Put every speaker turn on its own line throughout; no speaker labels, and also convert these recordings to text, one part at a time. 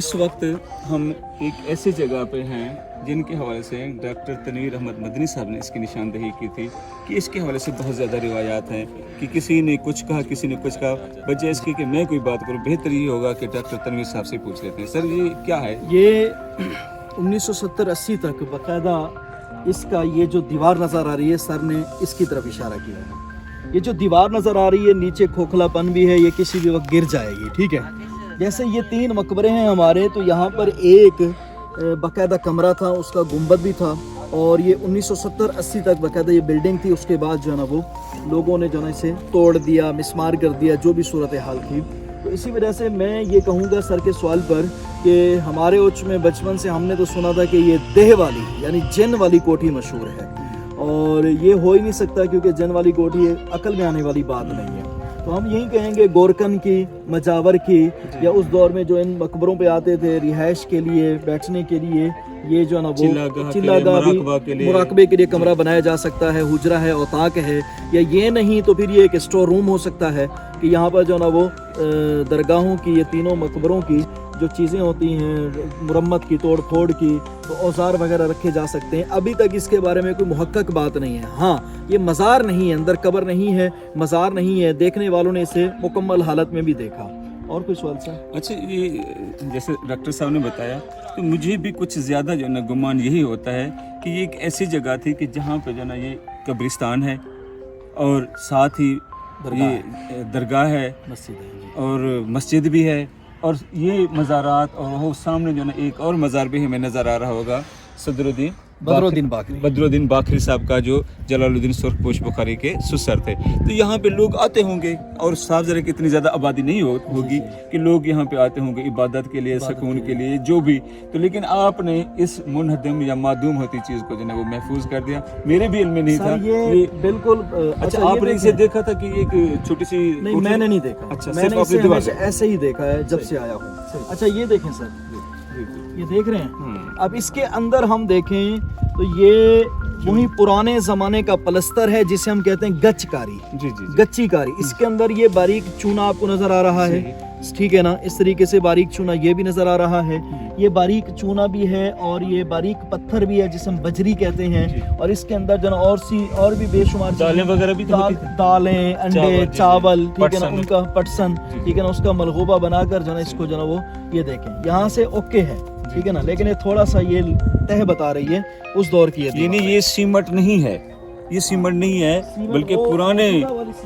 इस वक्त हम एक ऐसी जगह पे हैं जिनके हवाले से डॉक्टर तनवीर अहमद मदनी साहब ने इसकी निशानदेही की थी कि इसके हवाले से बहुत ज़्यादा रिवायात हैं कि किसी ने कुछ कहा, किसी ने कुछ कहा। बजाय इसकी कि मैं कोई बात करूं, बेहतर ये होगा कि डॉक्टर तनवीर साहब से पूछ लेते हैं। सर ये क्या है?
ये 1970-80 तक बाकायदा इसका ये जो दीवार नज़र आ रही है, सर ने इसकी तरफ इशारा किया है। ये जो दीवार नज़र आ रही है, नीचे खोखलापन भी है, ये किसी भी वक्त गिर जाएगी। ठीक है, जैसे ये 3 मकबरे हैं हमारे, तो यहाँ पर एक बाकायदा कमरा था, उसका गुंबद भी था, और ये 1970-80 तक बाकायदा ये बिल्डिंग थी। उसके बाद जो है ना वो लोगों ने जो है इसे तोड़ दिया, मिसमार कर दिया, जो भी सूरत हाल थी। तो इसी वजह से मैं ये कहूँगा सर के सवाल पर कि हमारे उच्च में बचपन से हमने तो सुना था कि ये देह वाली यानी जिन वाली कोठी मशहूर है, और ये हो ही नहीं सकता क्योंकि जिन वाली कोठी अकल में आने वाली बात नहीं है। तो हम यही कहेंगे गोरकन की, मजावर की, या उस दौर में जो इन मकबरों पे आते थे रिहाइश के लिए, बैठने के लिए, ये जो है ना वो चिल्लागाह भी, मुराकबे के लिए कमरा बनाया जा सकता है, हुजरा है, औताक है, या ये नहीं तो फिर ये एक स्टोर रूम हो सकता है कि यहाँ पर जो है ना वो दरगाहों की, ये तीनों मकबरों की जो चीज़ें होती हैं मुरम्मत की, तोड़ फोड़ की, तो औजार वगैरह रखे जा सकते हैं। अभी तक इसके बारे में कोई मुहक्कक बात नहीं है। हाँ, ये मज़ार नहीं है, अंदर कब्र नहीं है, मज़ार नहीं है, देखने वालों ने इसे मुकम्मल हालत में भी देखा। और कोई सवाल सर?
अच्छा, ये जैसे डॉक्टर साहब ने बताया तो मुझे भी कुछ ज़्यादा जो ना गुमान यही होता है कि ये एक ऐसी जगह थी कि जहाँ पे जो ना ये कब्रिस्तान है और साथ ही ये दरगाह है,
मस्जिद है,
और मस्जिद भी है, और ये मज़ारात, और वो सामने जो ना एक और मज़ार भी हमें नज़र आ रहा होगा, बदरुद्दीन बाकरी साहब का, जो जलालुद्दीन सुर्खपोश बुखारी के सुसर थे। तो यहाँ पे लोग आते होंगे, और साफ ज़रा कि इतनी ज़्यादा आबादी नहीं होगी कि लोग यहाँ पे आते होंगे इबादत के लिए, सुकून के लिए, जो भी। तो लेकिन आपने इस मुनहदम या मादूम होती चीज़ को जो है वो महफूज कर दिया। मेरे भी इल्म में नहीं था
ये बिल्कुल।
अच्छा, आपने इसे देखा था कि एक छोटी सी?
नहीं, मैंने नहीं देखा।
अच्छा,
मैंने इसे ऐसे ही देखा है जब से आया हूँ। अच्छा, ये देखें सर, ये देख रहे हैं। अब इसके अंदर हम देखें तो ये वही पुराने ज़माने का पलस्तर है जिसे हम कहते हैं गच्चकारी, गच्ची कारी। इसके अंदर ये बारीक चूना आपको नज़र आ रहा है, ठीक है ना, इस तरीके से बारीक चूना ये भी नज़र आ रहा है। ये बारीक चूना भी है, और ये बारीक पत्थर भी है जिसे हम बजरी कहते हैं। और इसके अंदर जो और भी बेशुमार
दालें वगैरह भी,
दालें, अंडे, चावल, ठीक है ना, उनका पटसन, ठीक है ना, उसका मलगूबा बनाकर जो है इसको जो है वो, ये देखें यहाँ से ओके है, ठीक है ना, लेकिन ये थोड़ा सा ये तह बता रही है उस दौर की।
ये सीमेंट नहीं है, ये सीमेंट नहीं है, बल्कि पुराने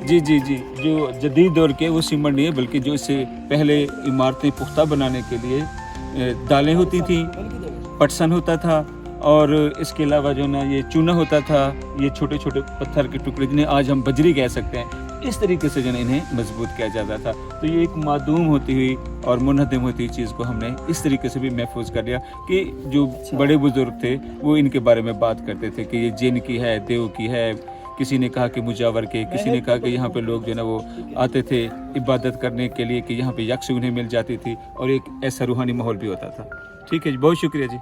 जी जो जदीद दौर के वो सीमेंट नहीं है, बल्कि जो इससे पहले इमारतें पुख्ता बनाने के लिए दालें होती थी, पटसन होता था, और इसके अलावा जो ना ये चूना होता था, ये छोटे छोटे पत्थर के टुकड़े जिन्हें आज हम बजरी कह सकते हैं, इस तरीके से जो ना इन्हें मजबूत किया जाता था। तो ये एक मादूम होती हुई और मुनहदम होती हुई चीज़ को हमने इस तरीके से भी महफूज कर लिया कि जो बड़े बुजुर्ग थे वो इनके बारे में बात करते थे कि ये जिन की है, देव की है, किसी ने कहा कि मुजावर के, किसी ने कहा कि यहाँ पे लोग जो ना वो आते थे इबादत करने के लिए, कि यहाँ पे यक्ष उन्हें मिल जाती थी, और एक ऐसा रूहानी माहौल भी होता था। ठीक है जी, बहुत शुक्रिया जी।